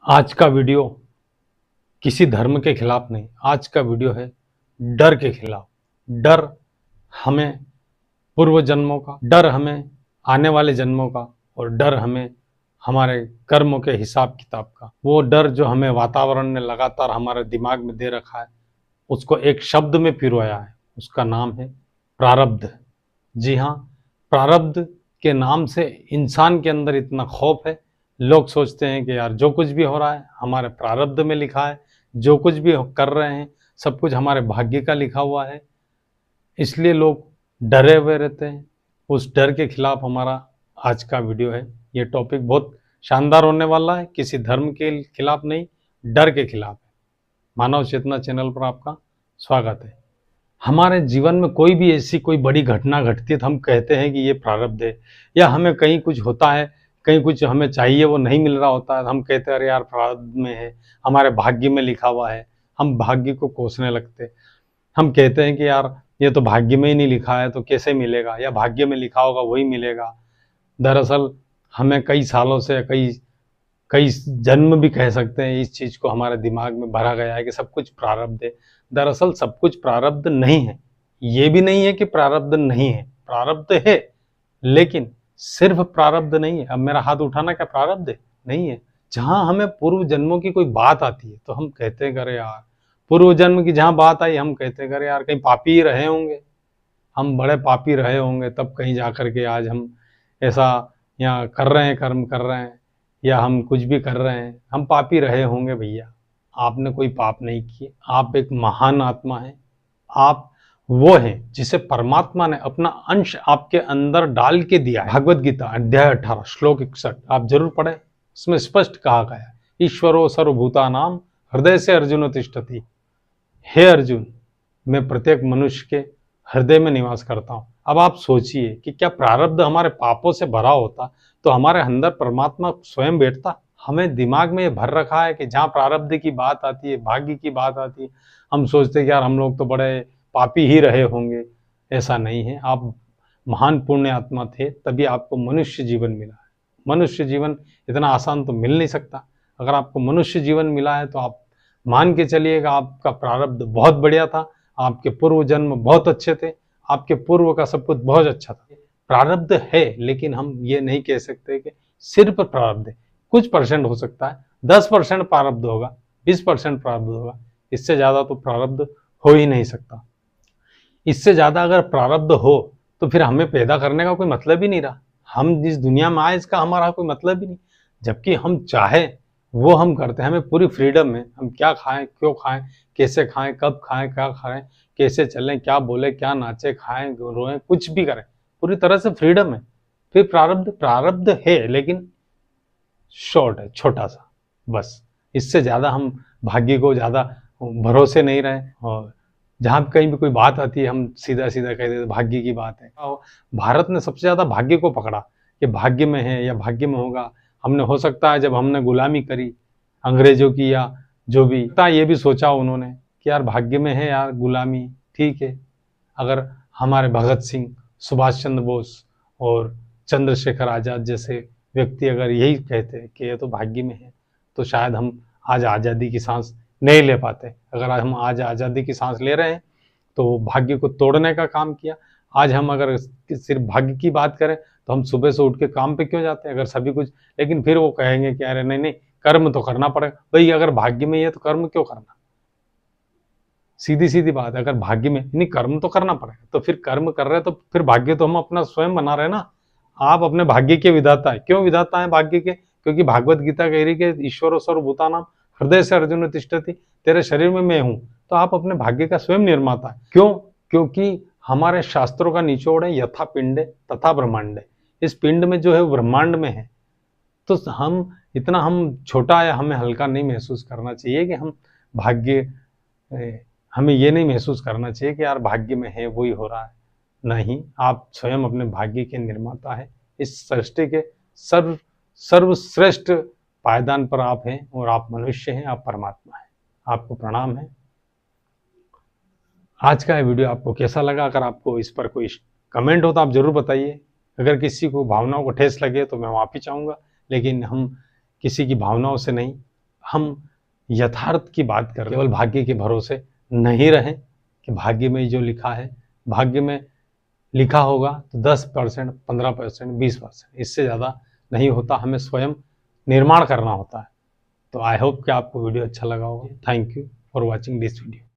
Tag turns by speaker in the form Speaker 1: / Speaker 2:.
Speaker 1: आज का वीडियो किसी धर्म के खिलाफ नहीं, आज का वीडियो है डर के खिलाफ। डर हमें पूर्व जन्मों का, डर हमें आने वाले जन्मों का, और डर हमें हमारे कर्मों के हिसाब किताब का। वो डर जो हमें वातावरण ने लगातार हमारे दिमाग में दे रखा है, उसको एक शब्द में पिरोया है, उसका नाम है प्रारब्ध। जी हाँ, प्रारब्ध के नाम से इंसान के अंदर इतना खौफ है। लोग सोचते हैं कि यार जो कुछ भी हो रहा है हमारे प्रारब्ध में लिखा है, जो कुछ भी कर रहे हैं सब कुछ हमारे भाग्य का लिखा हुआ है, इसलिए लोग डरे हुए रहते हैं। उस डर के खिलाफ हमारा आज का वीडियो है। ये टॉपिक बहुत शानदार होने वाला है, किसी धर्म के खिलाफ नहीं, डर के खिलाफ है। मानव चेतना चैनल पर आपका स्वागत है। हमारे जीवन में कोई भी ऐसी कोई बड़ी घटना घटती है तो हम कहते हैं कि ये प्रारब्ध है, या हमें कहीं कुछ होता है, कहीं कुछ हमें चाहिए वो नहीं मिल रहा होता है, हम कहते हैं अरे यार प्रारब्ध में है, हमारे भाग्य में लिखा हुआ है। हम भाग्य को कोसने लगते, हम कहते हैं कि यार ये तो भाग्य में ही नहीं लिखा है तो कैसे मिलेगा, या भाग्य में लिखा होगा वही मिलेगा। दरअसल हमें कई सालों से, कई कई जन्म भी कह सकते हैं, इस चीज़ को हमारे दिमाग में भरा गया है कि सब कुछ प्रारब्ध है। दरअसल सब कुछ प्रारब्ध नहीं है। ये भी नहीं है कि प्रारब्ध नहीं है, प्रारब्ध है, लेकिन सिर्फ प्रारब्ध नहीं है। अब मेरा हाथ उठाना क्या प्रारब्ध है? नहीं है। जहाँ हमें पूर्व जन्मों की कोई बात आती है तो हम कहते हैं अरे यार पूर्व जन्म की जहाँ बात आई, हम कहते हैं अरे यार कहीं पापी ही रहे होंगे, हम बड़े पापी रहे होंगे, तब कहीं जा कर के आज हम ऐसा यहाँ कर रहे हैं, कर्म कर रहे हैं, या हम कुछ भी कर रहे हैं, हम पापी रहे होंगे। भैया आपने कोई पाप नहीं किए, आप एक महान आत्मा हैं। आप वो हैं जिसे परमात्मा ने अपना अंश आपके अंदर डाल के दिया है। भगवद गीता अध्याय 18 श्लोक 61 आप जरूर पढ़ें, उसमें स्पष्ट कहा गया है, ईश्वरो सर्वभूतानां हृदय से अर्जुन तिष्ठति। हे अर्जुन, मैं प्रत्येक मनुष्य के हृदय में निवास करता हूँ। अब आप सोचिए कि क्या प्रारब्ध हमारे पापों से भरा होता तो हमारे अंदर परमात्मा स्वयं बैठता? हमें दिमाग में ये भर रखा है कि जहाँ प्रारब्ध की बात आती है, भाग्य की बात आती है, हम सोचते हैं कि यार हम लोग तो बड़े पापी ही रहे होंगे। ऐसा नहीं है, आप महान पुण्य आत्मा थे, तभी आपको मनुष्य जीवन मिला है। मनुष्य जीवन इतना आसान तो मिल नहीं सकता। अगर आपको मनुष्य जीवन मिला है तो आप मान के चलिएगा आपका प्रारब्ध बहुत बढ़िया था, आपके पूर्व जन्म बहुत अच्छे थे, आपके पूर्व का सब कुछ बहुत अच्छा था। प्रारब्ध है, लेकिन हम ये नहीं कह सकते कि सिर्फ प्रारब्ध है। कुछ परसेंट हो सकता है, 10% प्रारब्ध होगा, 20% प्रारब्ध होगा, इससे ज़्यादा तो प्रारब्ध हो ही नहीं सकता। इससे ज़्यादा अगर प्रारब्ध हो तो फिर हमें पैदा करने का कोई मतलब ही नहीं रहा। हम जिस दुनिया में आए इसका हमारा कोई मतलब ही नहीं। जबकि हम चाहे वो हम करते हैं, हमें पूरी फ्रीडम है, हम क्या खाएं, क्यों खाएं, कैसे खाएं, कब खाएं, क्या खाएं, कैसे चलें, क्या बोले, क्या नाचे, खाएं, रोएं, कुछ भी करें, पूरी तरह से फ्रीडम है। फिर प्रारब्ध प्रारब्ध है, लेकिन शॉर्ट है, छोटा सा, बस। इससे ज़्यादा हम भाग्य को ज़्यादा भरोसे नहीं रहे, और जहाँ कहीं भी कोई बात आती है हम सीधा सीधा कह देते भाग्य की बात है। और भारत ने सबसे ज़्यादा भाग्य को पकड़ा कि भाग्य में है या भाग्य में होगा। हमने, हो सकता है जब हमने गुलामी करी अंग्रेजों की या जो भी, ये भी सोचा उन्होंने कि यार भाग्य में है यार गुलामी, ठीक है। अगर हमारे भगत सिंह, सुभाष चंद्र बोस और चंद्रशेखर आज़ाद जैसे व्यक्ति अगर यही कहते कि ये तो भाग्य में है, तो शायद हम आज आज़ादी की सांस नहीं ले पाते। अगर हम आज आज़ादी की सांस ले रहे हैं तो भाग्य को तोड़ने का काम किया। आज हम अगर सिर्फ भाग्य की बात करें तो हम सुबह से उठ के काम पे क्यों जाते हैं अगर सभी कुछ, लेकिन फिर वो कहेंगे कि अरे नहीं नहीं, कर्म तो करना पड़ेगा। भाई अगर भाग्य में ही है तो कर्म क्यों करना? सीधी सीधी बात है, अगर भाग्य में नहीं, कर्म तो करना पड़ेगा। तो फिर कर्म कर रहे हैं तो फिर भाग्य तो हम अपना स्वयं बना रहे हैं ना। आप अपने भाग्य के विधाता है। क्यों विधाता है भाग्य के? क्योंकि भागवत गीता कह रही है कि ईश्वर सर्वभूतानां हृदय से अर्जुन तिष्ठति, तेरे शरीर में मैं हूं। तो आप अपने भाग्य का स्वयं निर्माता है। क्यों? क्योंकि हमारे शास्त्रों का निचोड़ है यथा पिंडे तथा ब्रह्मांडे। इस पिंड में जो है ब्रह्मांड में है। तो हम इतना, हम छोटा या हमें हल्का नहीं महसूस करना चाहिए कि हम भाग्य, हमें ये नहीं महसूस करना चाहिए कि यार भाग्य में है वही हो रहा है। नहीं, आप स्वयं अपने भाग्य के निर्माता है। इस सृष्टि के सर्वश्रेष्ठ पायदान पर आप हैं, और आप मनुष्य हैं, आप परमात्मा हैं। आपको प्रणाम है। आज का ये वीडियो आपको कैसा लगा? अगर आपको इस पर कोई कमेंट हो तो आप जरूर बताइए। अगर किसी को भावनाओं को ठेस लगे तो मैं माफ़ी चाहूँगा, लेकिन हम किसी की भावनाओं से नहीं, हम यथार्थ की बात कर, केवल भाग्य के भरोसे नहीं रहें कि भाग्य में जो लिखा है, भाग्य में लिखा होगा तो 10%, 15%, 20%, इससे ज़्यादा नहीं होता। हमें स्वयं निर्माण करना होता है। तो आई होप कि आपको वीडियो अच्छा लगा होगा। Thank you for watching this video.